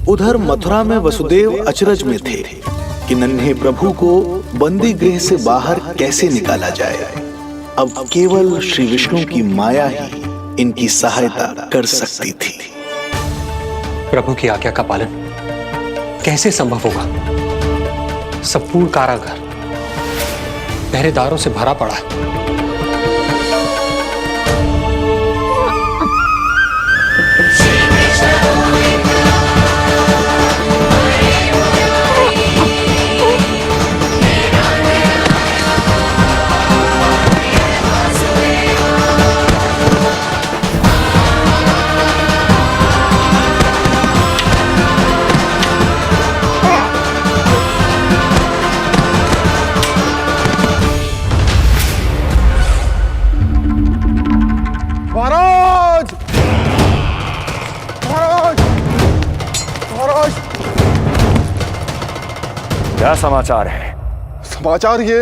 उधर मथुरा में वसुदेव अचरज में थे कि नन्हे प्रभु को बंदी गृह से बाहर कैसे निकाला जाए। अब केवल श्री विष्णु की माया ही इनकी सहायता कर सकती थी। प्रभु की आज्ञा का पालन कैसे संभव होगा? संपूर्ण कारागार पहरेदारों से भरा पड़ा है। क्या समाचार है? समाचार ये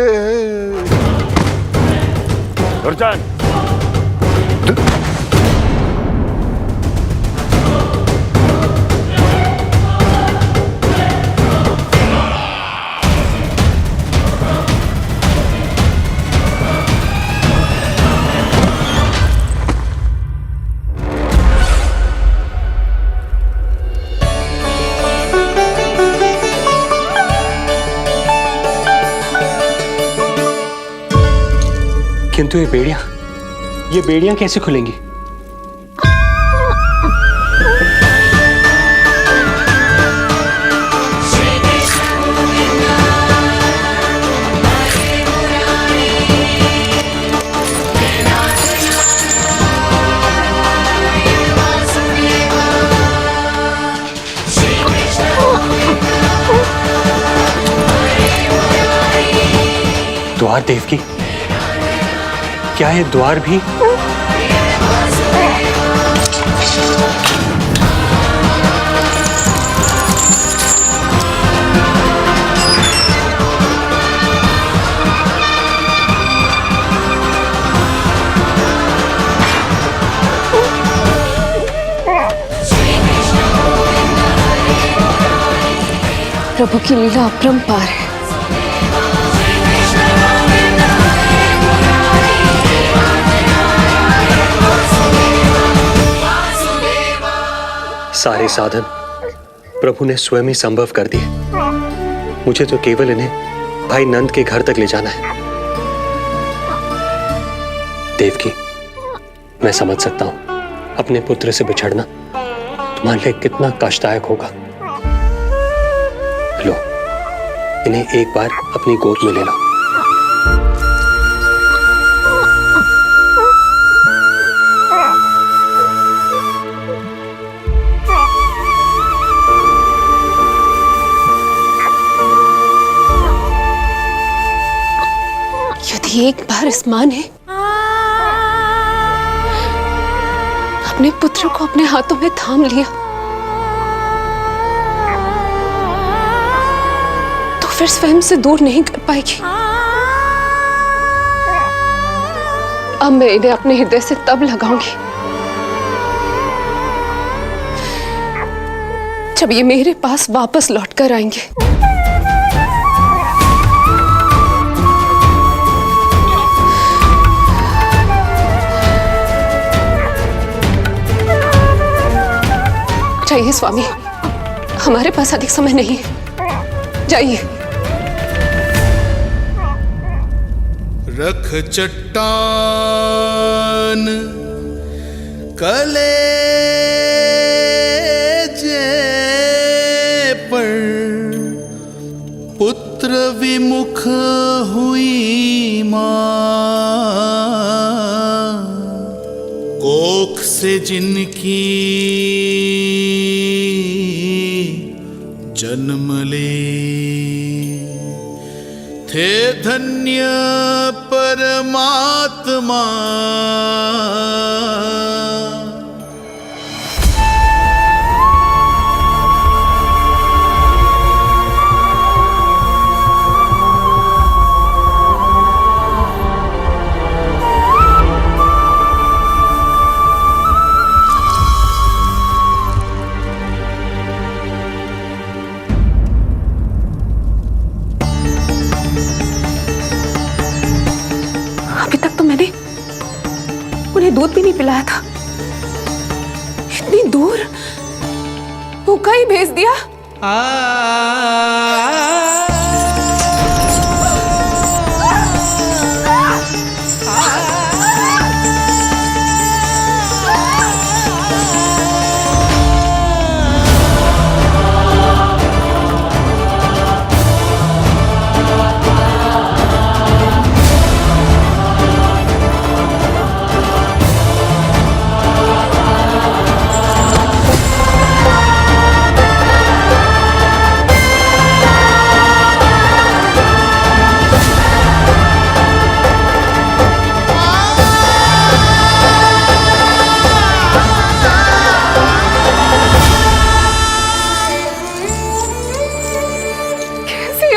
दुर्जन, किंतु ये बेड़ियां कैसे खुलेंगी? द्वार देवकी, क्या ये द्वार भी? प्रभु की लीला अपरंपार है। सारे साधन प्रभु ने स्वयं ही संभव कर दिए। मुझे तो केवल इन्हें भाई नंद के घर तक ले जाना है। देवकी, मैं समझ सकता हूं अपने पुत्र से बिछड़ना तुम्हारे लिए कितना कष्टदायक होगा। लो, इन्हें एक बार अपनी गोद में ले लो। एक बार इस मां ने अपने पुत्र को अपने हाथों में थाम लिया तो फिर स्वयं से दूर नहीं कर पाएगी। अब मैं इन्हें अपने हृदय से तब लगाऊंगी जब ये मेरे पास वापस लौटकर आएंगे। जाइए स्वामी, हमारे पास अधिक समय नहीं है, जाइए। रख चट्टान कलेजे पर, पुत्र विमुख हुई मां, कोख से जिनकी जन्म ले, थे धन्य परमात्मा। खिलाया था, इतनी दूर भूखा ही भेज दिया।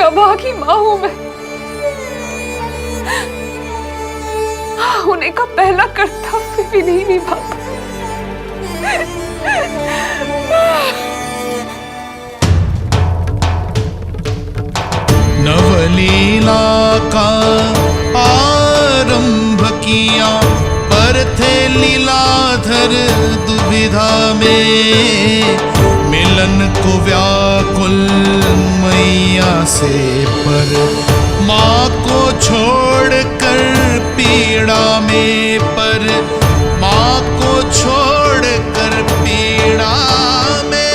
अभागी मां हूं मैं। होने का पहला कर्तव्य भी नहीं निभा पाई। नवलीला का आरंभ किया, पर थे लीलाधर दुविधा में। मिलन को व्याकुल मैया से, पर माँ को छोड़कर पीड़ा में, पर माँ को छोड़कर पीड़ा में।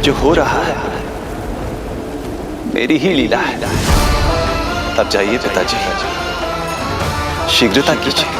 जो हो रहा है मेरी ही लीला है। अब जाइए पिताजी, शीघ्रता कीजिए।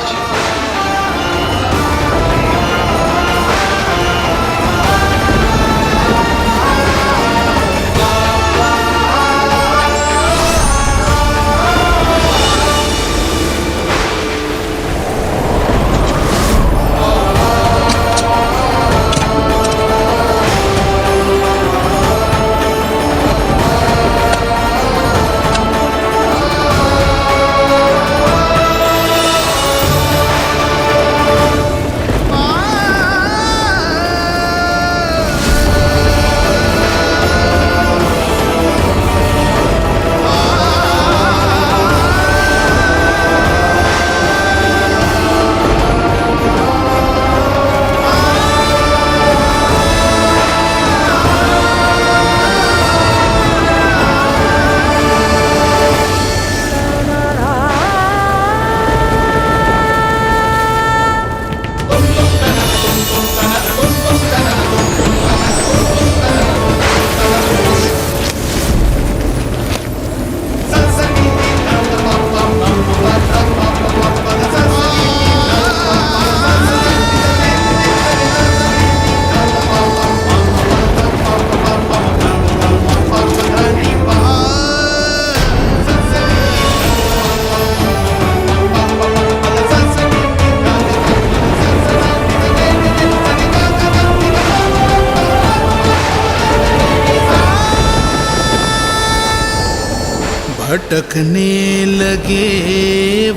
भटकने लगे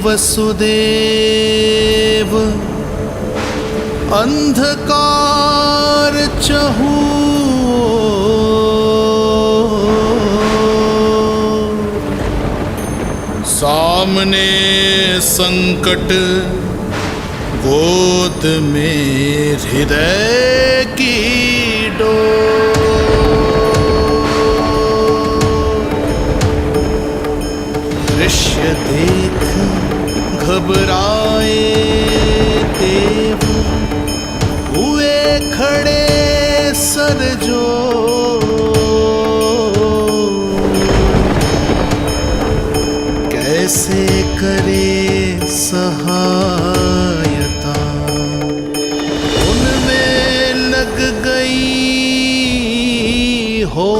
वसुदेव, अंधकार चहूओर। सामने संकट, गोद में हृदय की दृश्य देख घबराए देव, हुए खड़े सर जोड़। कैसे करे सहायता, उनमें लग गई हो।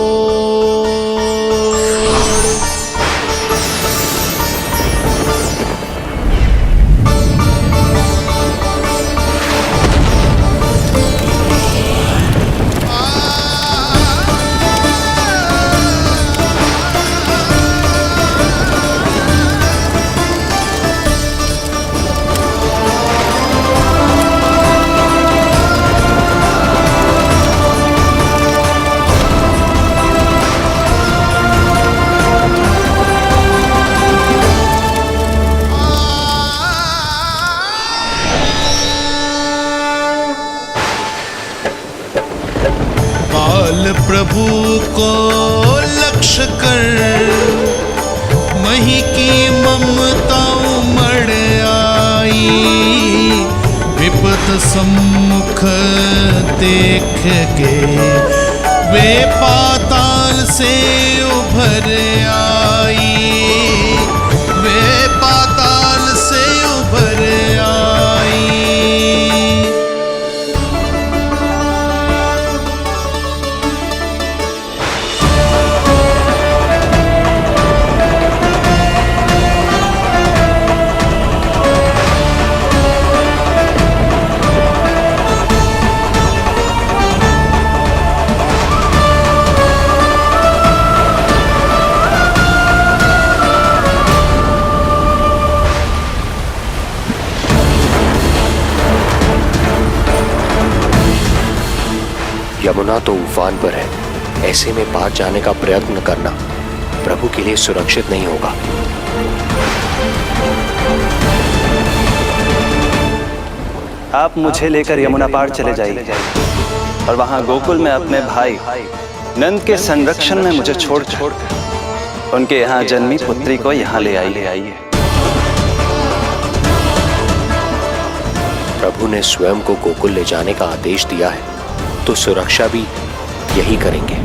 प्रभु को लक्ष्य कर मही की ममता उमड़ आई। विपद सम्मुख देख के वे पाताल से उभर आई, वे पाताल से उभर आई। यमुना तो उफान पर है, ऐसे में पार जाने का प्रयत्न करना प्रभु के लिए सुरक्षित नहीं होगा। आप मुझे लेकर यमुना पार चले जाइए और वहां गोकुल में अपने भाई नंद के संरक्षण में मुझे छोड़कर उनके यहाँ जन्मी पुत्री को यहाँ ले आइए। प्रभु ने स्वयं को गोकुल ले जाने का आदेश दिया है, तो सुरक्षा भी यही करेंगे।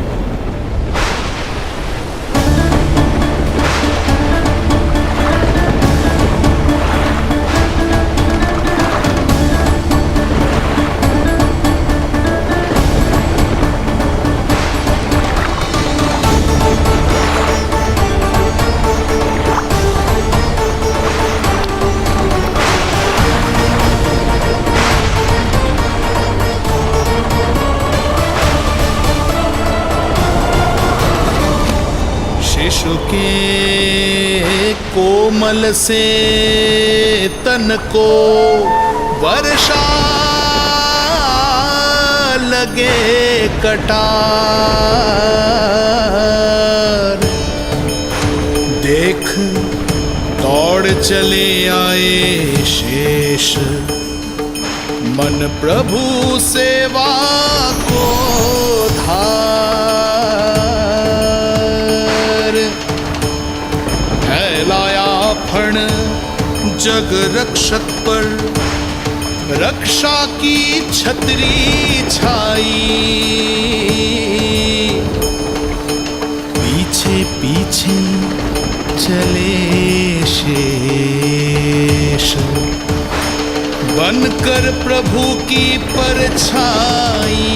शिशु के कोमल से तन को वर्षा लगे कटार। देख दौड़ चले आए शेष, मन प्रभु सेवा को धार। फैलाया फण जग रक्षक पर, रक्षा की छतरी छाई। पीछे पीछे चले शेष, बनकर प्रभु की परछाई।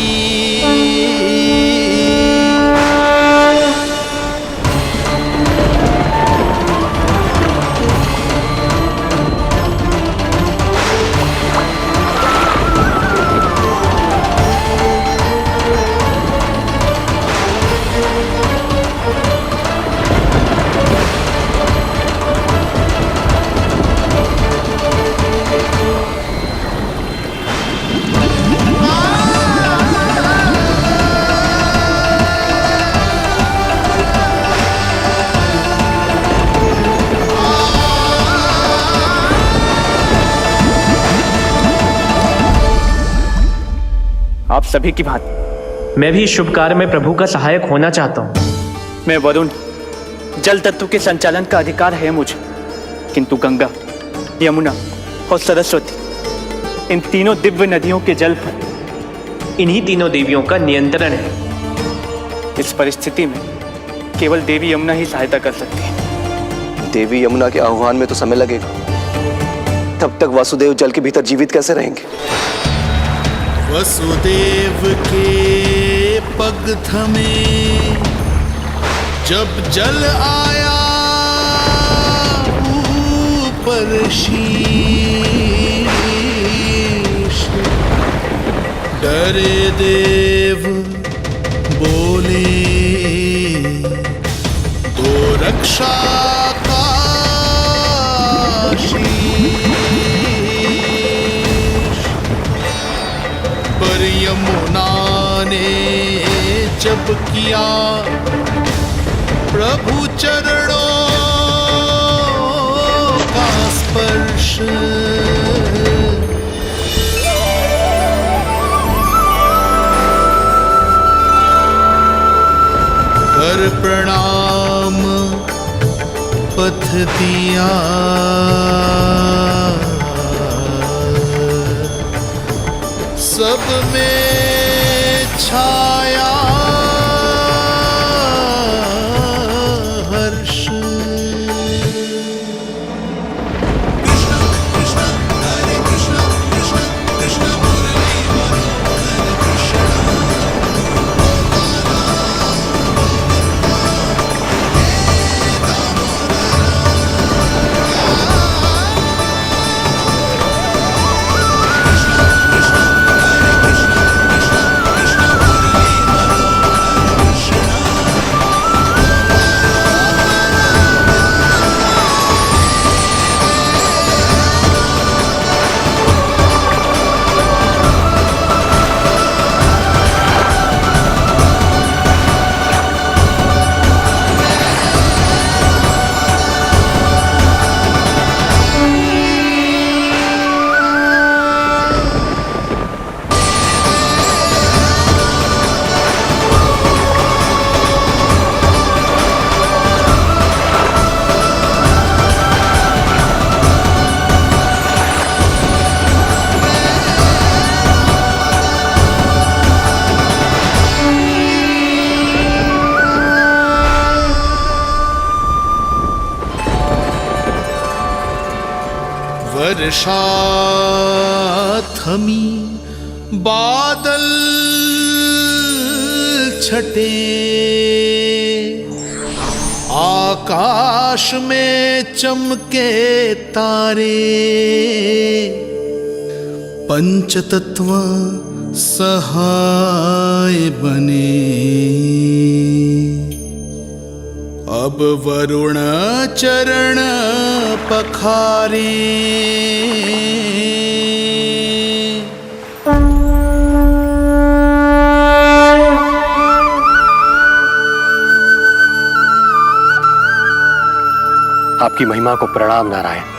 सभी की भांति मैं भी इस शुभ कार्य में प्रभु का सहायक होना चाहता हूँ। मैं वरुण, जल तत्व के संचालन का अधिकार है मुझे, किंतु गंगा, यमुना और सरस्वती, इन तीनों दिव्य नदियों के जल पर इन्हीं तीनों देवियों का नियंत्रण है। इस परिस्थिति में केवल देवी यमुना ही सहायता कर सकती है। देवी यमुना के आह्वान में तो समय लगेगा, तब तक वासुदेव जल के भीतर जीवित कैसे रहेंगे? वसुदेव के पग थमे जब जल आया ऊपर शीश, डरे देव बोले तो रक्षा का शीश, पर यमुना ने जब किया प्रभु चरणों का स्पर्श, कर प्रणाम पथ दिया, सब में छाया हर्ष। वर्षा थमी बादल छटे, आकाश में चमके तारे, पंचतत्व सहाय बने। अब वरुण चरण पखारे, आपकी महिमा को प्रणाम नारायण।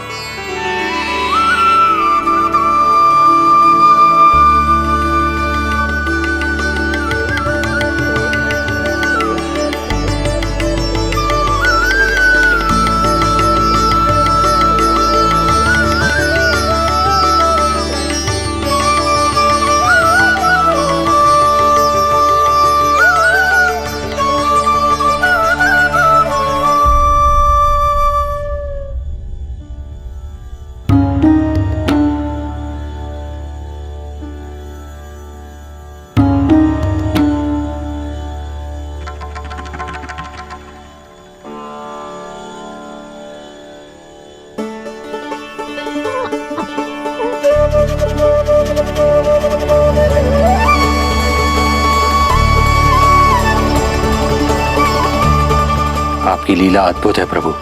आपकी लीला अद्भुत है प्रभु।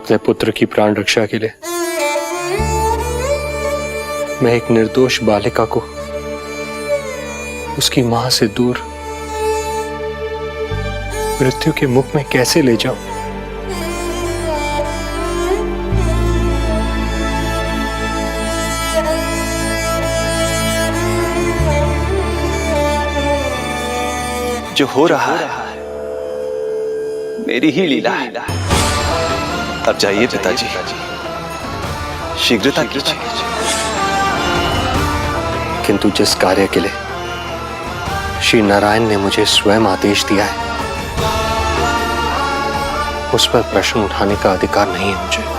अपने पुत्र की प्राण रक्षा के लिए मैं एक निर्दोष बालिका को उसकी मां से दूर मृत्यु के मुख में कैसे ले जाऊं? जो हो रहा है मेरी ही लीला है। अब जाइए पिताजी, शीघ्रता कीजिए। किंतु जिस कार्य के लिए श्री नारायण ने मुझे स्वयं आदेश दिया है उस पर प्रश्न उठाने का अधिकार नहीं है मुझे।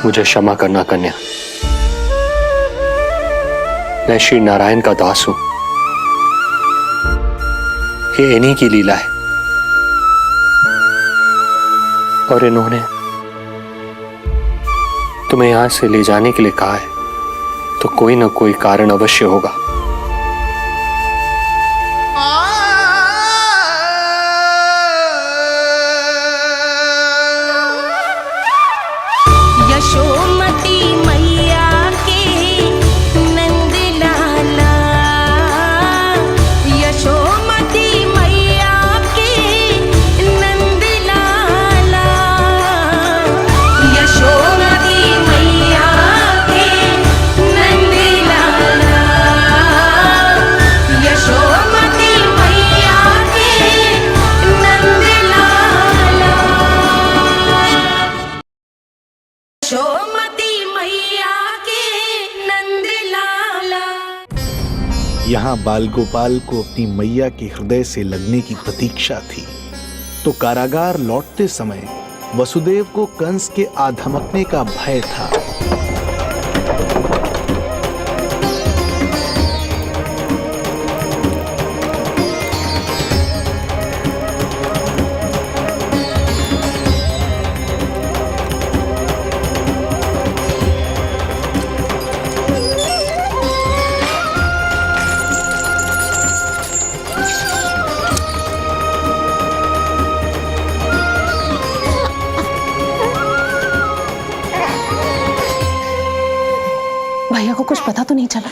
मुझे क्षमा करना कन्या, मैं श्री नारायण का दास हूं। ये इन्हीं की लीला है और इन्होंने तुम्हें यहां से ले जाने के लिए कहा है तो कोई ना कोई कारण अवश्य होगा। यशोमती मैया के नंद लाला, यशोमती मैया के नंद लाला, यशोमती मैया के नंद लाला, यशोमती मैया के नंद लाला, यशोमती मैया के नंद लाला। यहाँ बाल गोपाल को अपनी मैया के हृदय से लगने की प्रतीक्षा थी, तो कारागार लौटते समय वसुदेव को कंस के आधमकने का भय था। भैया को कुछ पता तो नहीं चला?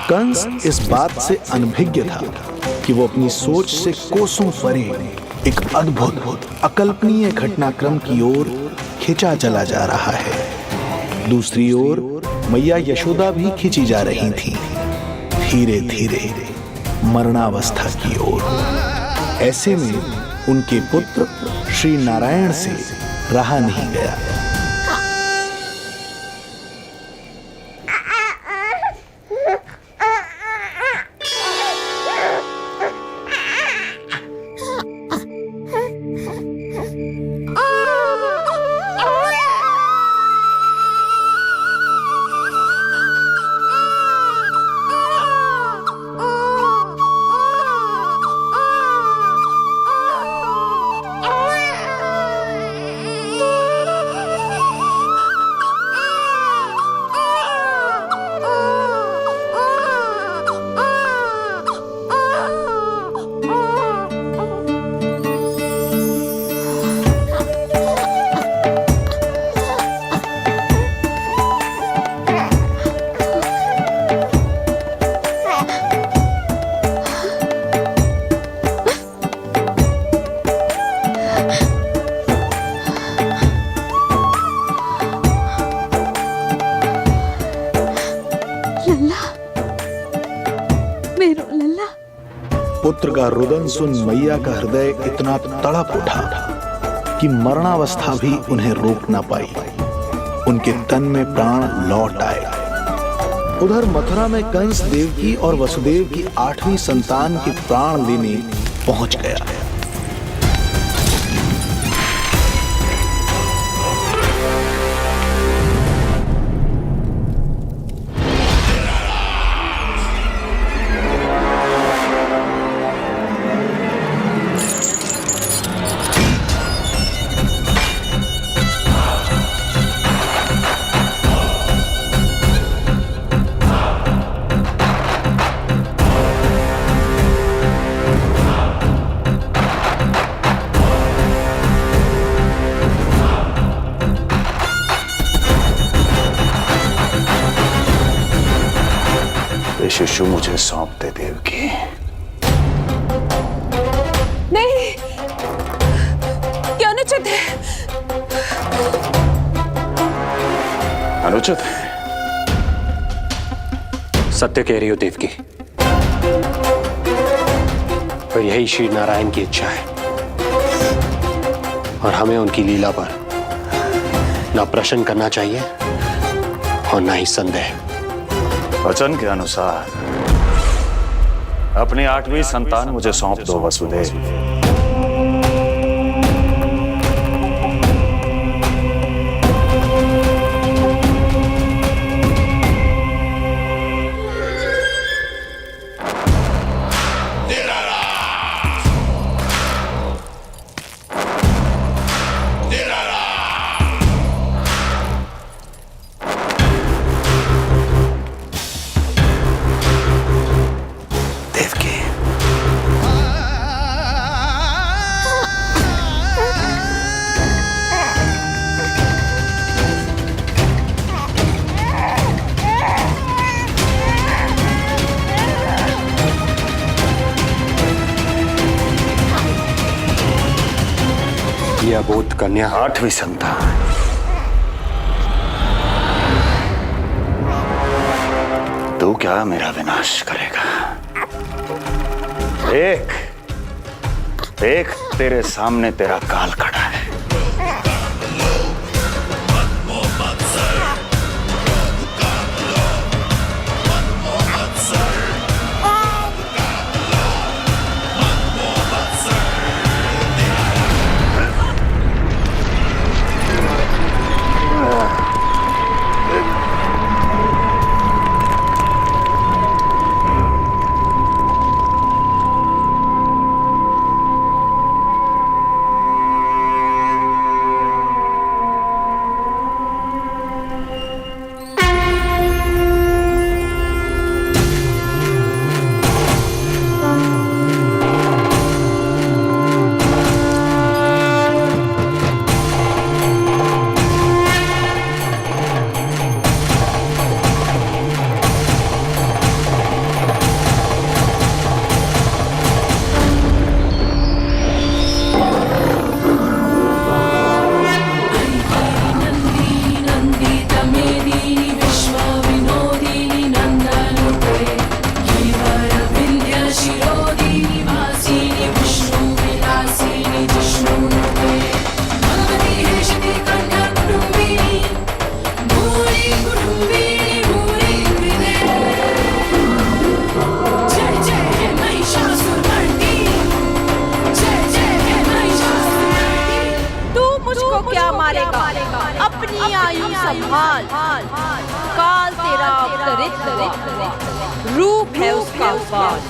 कंस इस बात से अनभिज्ञ था कि वो अपनी सोच से कोसों परे एक अद्भुत अकल्पनीय घटनाक्रम की ओर खिंचा चला जा रहा है। दूसरी ओर मैया यशोदा भी खिंची जा रही थी, धीरे धीरे मरणावस्था की ओर। ऐसे में उनके पुत्र श्री नारायण से रहा नहीं गया। लल्ला, मेरो लल्ला। पुत्र का रुदन सुन मैया का हृदय इतना तड़प उठा कि मरणावस्था भी उन्हें रोक ना पाई। उनके तन में प्राण लौट आए। उधर मथुरा में कंस देवकी और वसुदेव की 8वीं संतान के प्राण लेने पहुंच गया। शिशु मुझे सौंप दे देवकी। नहीं, क्या अनुचित है? अनुचित है? सत्य कह रही हो देवकी, और यही श्री नारायण की इच्छा है, और हमें उनकी लीला पर ना प्रश्न करना चाहिए और ना ही संदेह। वचन के अनुसार अपनी 8वीं संतान मुझे सौंप दो वसुदेव। यह अबोध कन्या 8वीं संतान तू क्या मेरा विनाश करेगा? एक तेरे सामने तेरा काल खड़ा है। अपनी आयु संभाल, काल तेरा अवतरित रूप है उसका उपाय।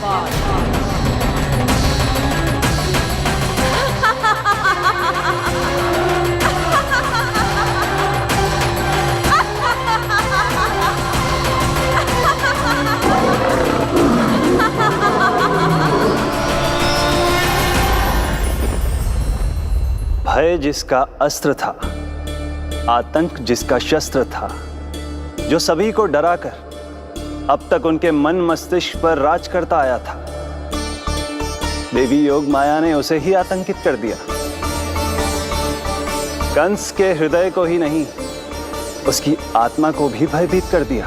भय जिसका अस्त्र था, आतंक जिसका शस्त्र था, जो सभी को डराकर अब तक उनके मन मस्तिष्क पर राज करता आया था, देवी योग माया ने उसे ही आतंकित कर दिया। कंस के हृदय को ही नहीं, उसकी आत्मा को भी भयभीत कर दिया।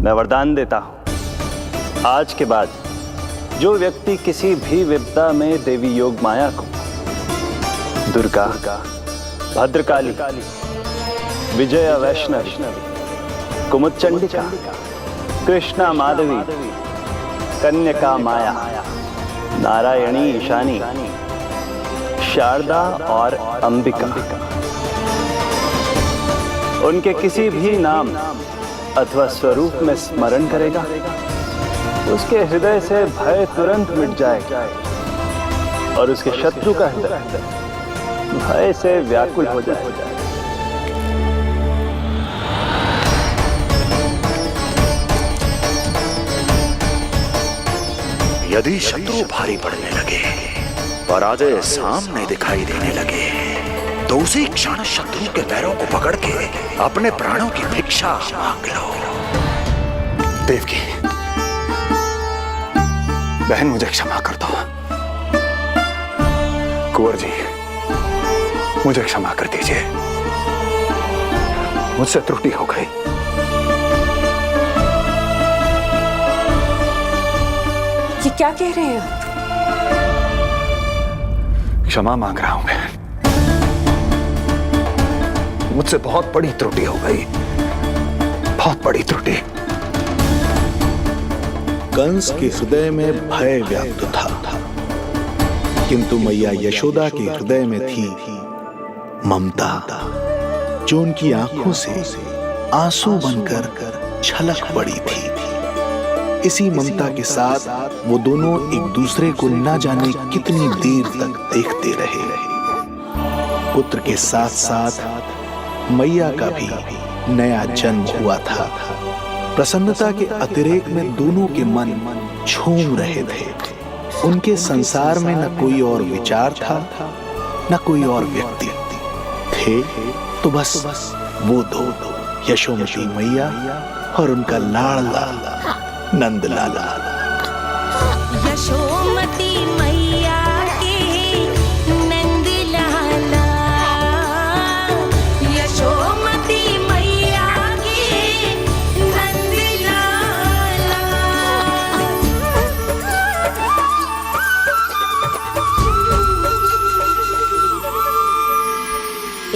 मैं वरदान देता हूं, आज के बाद जो व्यक्ति किसी भी विपदा में देवी योग माया को दुर्गा, भद्रकाली, विजया वैष्णवी, कुमुदचंडिका, कृष्णा माधवी, कन्यका माया, नारायणी ईशानी, शारदा और अंबिका, उनके किसी भी नाम अथवा स्वरूप में स्मरण करेगा, उसके हृदय से भय तुरंत मिट जाएगा और उसके शत्रु का हृदय भय से व्याकुल हो जाएगा। यदि शत्रु भारी पड़ने लगे, पराजय सामने दिखाई देने लगे, तो उसी क्षण शत्रु के पैरों को पकड़ के अपने प्राणों की भिक्षा मांग लो। देवकी, बहन मुझे क्षमा कर दो। कुंवर जी, मुझे क्षमा कर दीजिए, मुझसे त्रुटि हो गई। ये क्या कह रहे हैं आप? क्षमा मांग रहा हूं बहन, मुझसे बहुत बड़ी त्रुटि हो गई, बहुत बड़ी त्रुटि। कंस के हृदय में भय व्याप्त था, किंतु मैया यशोदा के हृदय में थी ममता, जो उनकी आंखों से आंसू बनकर छलक पड़ी थी। इसी ममता के साथ वो दोनों एक दूसरे को न जाने कितनी देर तक देखते रहे। पुत्र के साथ साथ मैया का भी नया जन्म हुआ था। प्रसन्नता के अतिरेक में दोनों के मन झूम रहे थे। उनके संसार में न कोई और विचार था, न कोई और व्यक्ति थे, तो बस वो दो, यशोमती मैया और उनका लाडला नंद लाला। यशोमती मैया के नंद लाला, यशोमती मैया के नंद लाला।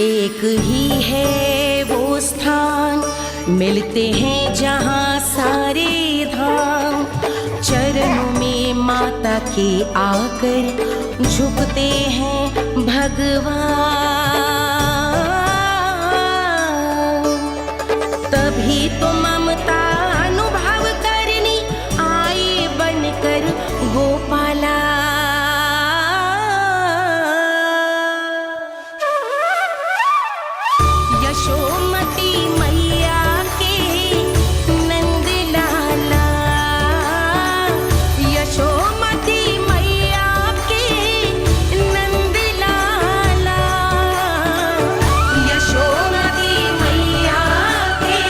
एक ही है वो स्थान, मिलते हैं जहाँ सारे धाम। चरणों में माता के आकर झुकते हैं भगवान। तभी तो ममता अनुभव करनी आए बनकर गोपाला। यशोमती मैया के नंद लाला, यशोमती मैया के नंद लाला, यशोमती मैया के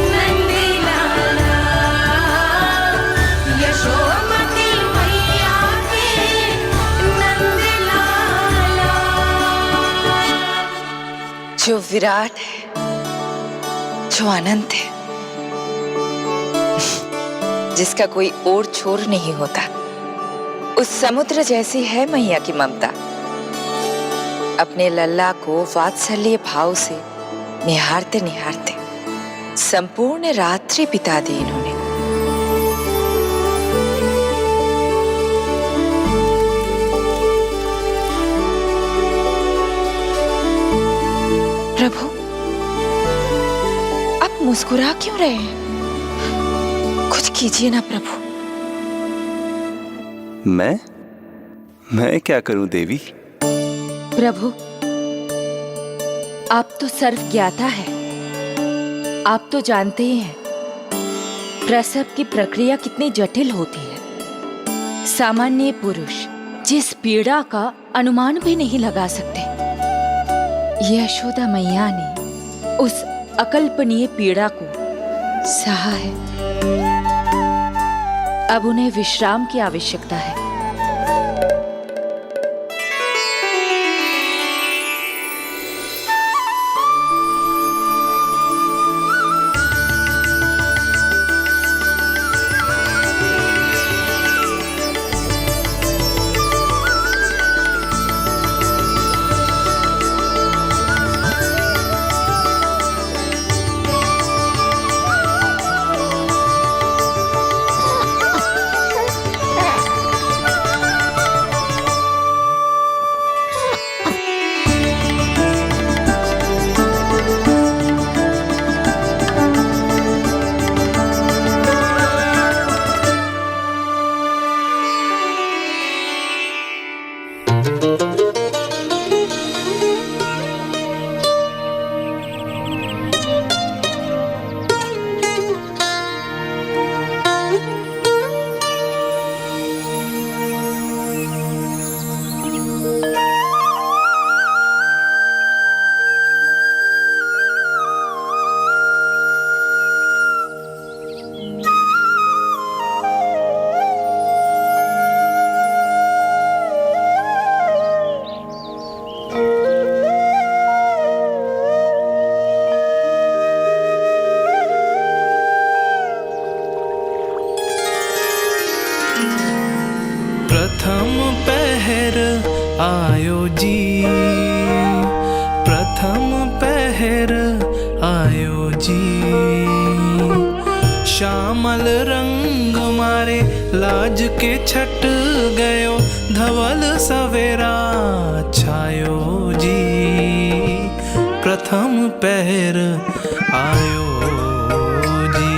नंद लाला, यशोमती मैया के नंद लाला। जो विराट है, जो अनंत है, जिसका कोई और छोर नहीं होता, उस समुद्र जैसी है मैया की ममता। अपने लल्ला को वात्सल्य भाव से निहारते निहारते संपूर्ण रात्रि बिता दी इन्होंने। प्रभु, आप मुस्कुरा क्यों रहे हैं? कुछ कीजिए ना प्रभु। मैं क्या करूं देवी? प्रभु, आप तो सर्वज्ञाता है। आप तो जानते ही हैं प्रसव की प्रक्रिया कितनी जटिल होती है। सामान्य पुरुष जिस पीड़ा का अनुमान भी नहीं लगा सकते, यशोदा मैया ने उस अकल्पनीय पीड़ा को सहा है। अब उन्हें विश्राम की आवश्यकता है। आयो जी, प्रथम पहर आयो जी। श्यामल रंग मारे लाज के छट गयो, धवल सवेरा छायो जी, प्रथम पहर आयो जी।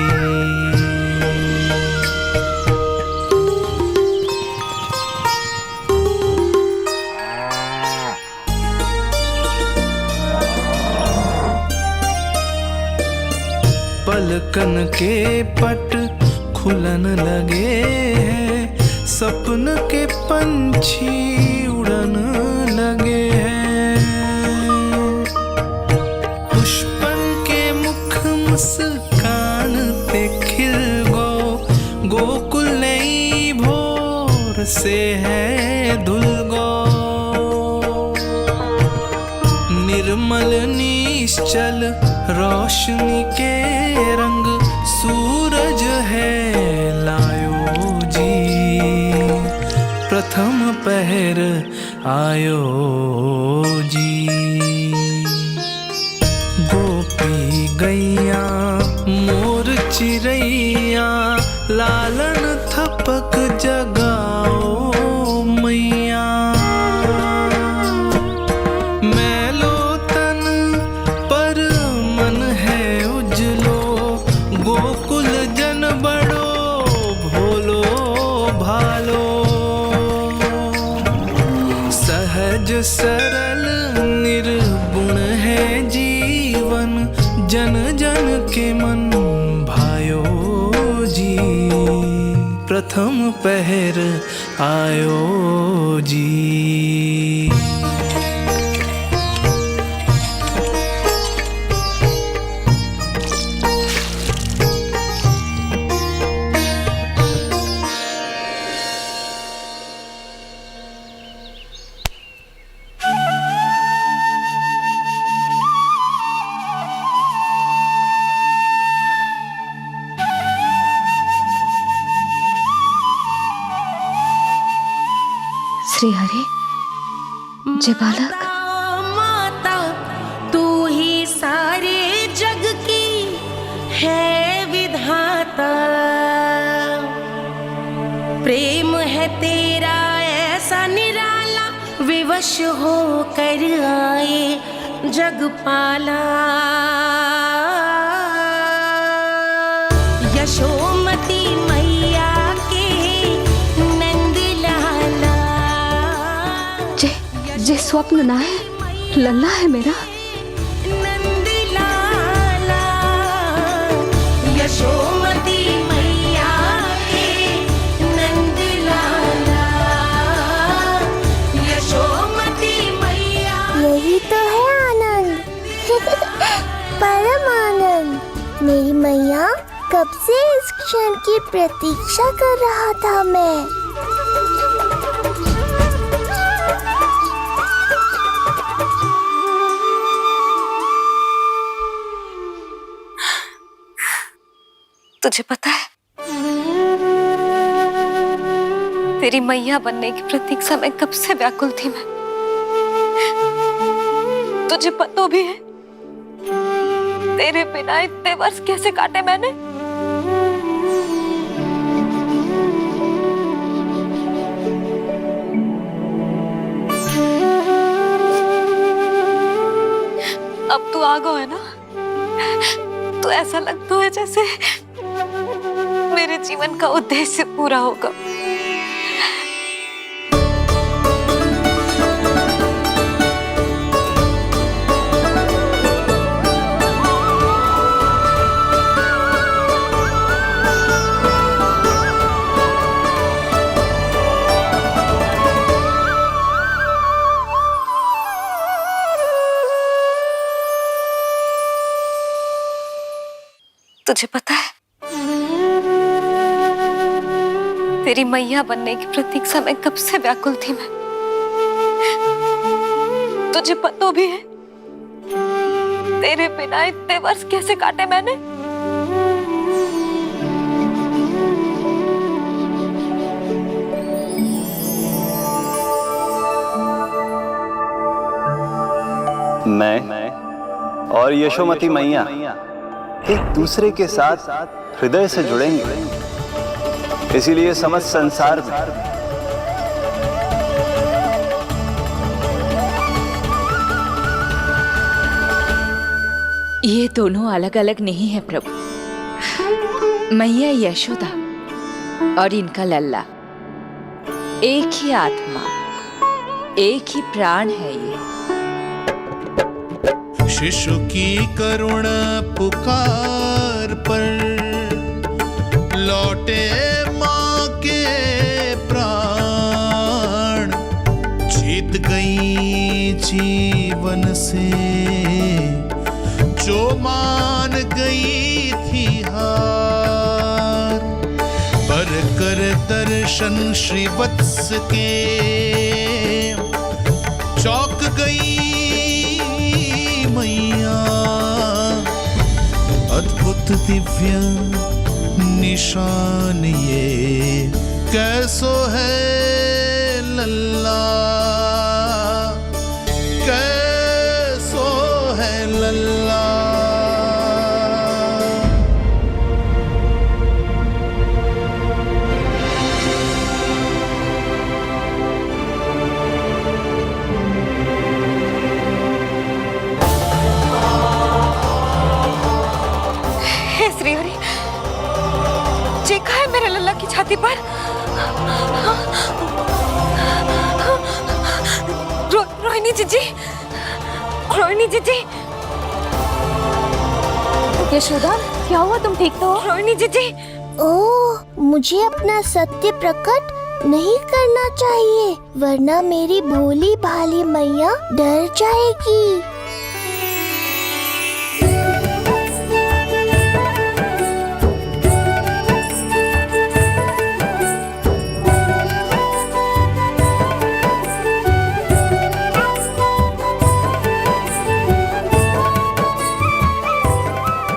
पलकन के पट खुलन लगे हैं, सपन के पंछी उड़न लगे हैं। पुष्पन के मुख मुस्कान पे खिल गो, गोकुल नई भोर से है धुल गो। निर्मल निश्चल रोशनी के रंग सूरज है लायो जी, प्रथम पहर आयो जी। गोपी गैया मोर चिड़ैया, लालन थपक जगाओ मैया। मैलो तन पर मन है उजलो, गोकुल जन बड़ो भोलो भालो। सहज सरल निर्गुण है जीवन, जन जन के मन भायो जी, प्रथम पहर आयो जी। श्री हरि, जय बालक। माता तू ही सारे जग की है विधाता, प्रेम है तेरा ऐसा निराला, विवश हो कर आए जगपाला। यशोमती मैया के नंद लाला, जे स्वप्न ना है, लल्ला है मेरा। नंद लाला यशोमती मैया के नंद लाला, यशोमती मैया। यही तो है आनंद, परम आनंद। मेरी मैया, कब से इस क्षण की प्रतीक्षा कर रहा था मैं। तुझे पता है, तेरी मैया बनने की प्रतीक्षा में कब से व्याकुल थी मैं। तुझे पता भी है तेरे बिना इतने वर्ष कैसे काटे मैंने। अब तू आ गो है ना, तो ऐसा लगता है जैसे मेरे जीवन का उद्देश्य पूरा होगा। तुझे पता है, तेरी मैया बनने की प्रतीक्षा में कब से व्याकुल थी मैं। तुझे पता भी है तेरे बिना इतने वर्ष कैसे काटे मैंने। मैं और यशोमती मैया एक दूसरे के साथ हृदय से जुड़ेंगे, इसीलिए समस्त संसार में ये दोनों अलग अलग नहीं है प्रभु। मैया यशोदा और इनका लल्ला एक ही आत्मा, एक ही प्राण है ये। शिशु की करुण पुकार पर लौटे माँ के प्राण, जीत गई जीवन से जो मान गई थी हार, पर कर दर्शन श्री वत्स के चौंक गई मैया। अद्भुत दिव्य निशान ये कैसो है लल्ला, कैसो है लल्ला। श्रीहरि, देखा है मेरे लल्ला की छाती पर? रोहिणी जीजी, रोहिणी जीजी। यशोदा, क्या हुआ? तुम ठीक तो हो? रोहिणी जीजी। ओह, मुझे अपना सत्य प्रकट नहीं करना चाहिए, वरना मेरी भोली भाली मैया डर जाएगी।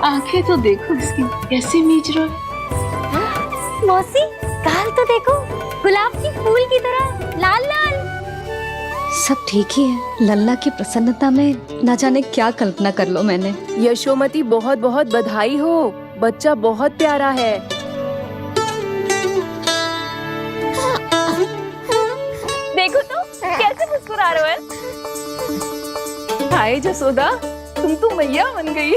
आंखें तो देखो इसकी कैसे मीच रहा है। मौसी, गाल तो देखो, गुलाब की फूल की तरह लाल लाल। सब ठीक ही है। लल्ला की प्रसन्नता में न जाने क्या कल्पना कर लो मैंने। यशोमती, बहुत बहुत बधाई हो, बच्चा बहुत प्यारा है। देखो तो कैसे मुस्कुरा रहे हो। हाय जसोदा, तुम तो मैया बन गई।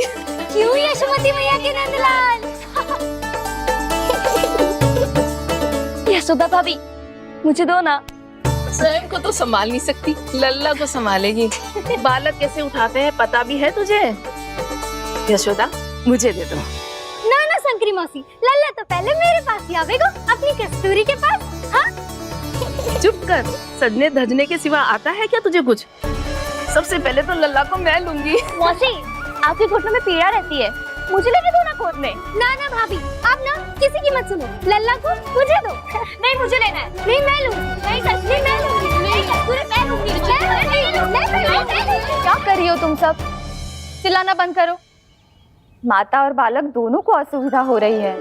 क्यों यशोमती मैया की नंदलाल? यशोदा भाभी, मुझे दो ना। स्वयं को तो संभाल नहीं सकती, लल्ला को संभालेगी। बालक कैसे उठाते हैं पता भी है तुझे? यशोदा, मुझे दे दो। ना ना संकरी मौसी, लल्ला तो पहले मेरे पास ही आवेगा, अपनी कस्तूरी के पास। हाँ? चुप कर, सजने धजने के सिवा आता है क्या तुझे कुछ? सबसे पहले तो लल्ला को मैं लूंगी। मौसी, आपके घुटनों में पीड़ा रहती है, मुझे लेके दो ना गोद में। ना ना भाभी, आप ना किसी की मत सुनो, लल्ला को मुझे दो। नहीं, मुझे लेना है। नहीं, मैं लूंगी। नहीं सच में मैं लूंगी। नहीं पूरे मैं लूंगी। क्या कर रही हो तुम सब? चिल्लाना बंद करो। माता और बालक दोनों को असुविधा हो रही है।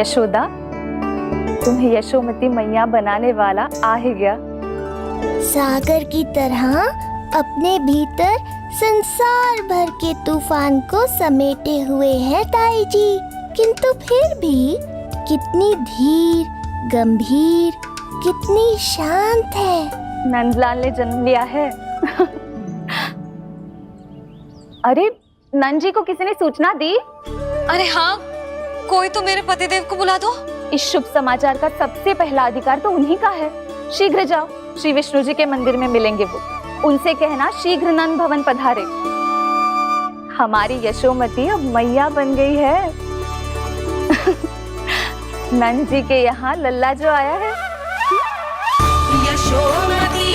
यशोदा, तुम्हें यशोमती मैया बनाने वाला आ ही गया। सागर की तरह अपने भीतर संसार भर के तूफान को समेटे हुए है ताई जी, किंतु फिर भी कितनी धीर, गंभीर, कितनी शांत है। नंदलाल ने जन्म लिया है। अरे नंद जी को किसी ने सूचना दी? अरे हाँ, कोई तो मेरे पतिदेव को बुला दो। इस शुभ समाचार का सबसे पहला अधिकार तो उन्हीं का है। शीघ्र जाओ, श्री विष्णु जी के मंदिर में मिलेंगे वो। उनसे कहना शीघ्र नंद भवन पधारे। हमारी यशोमती अब मैया बन गई है। नंद जी के यहाँ लल्ला जो आया है। यशोमती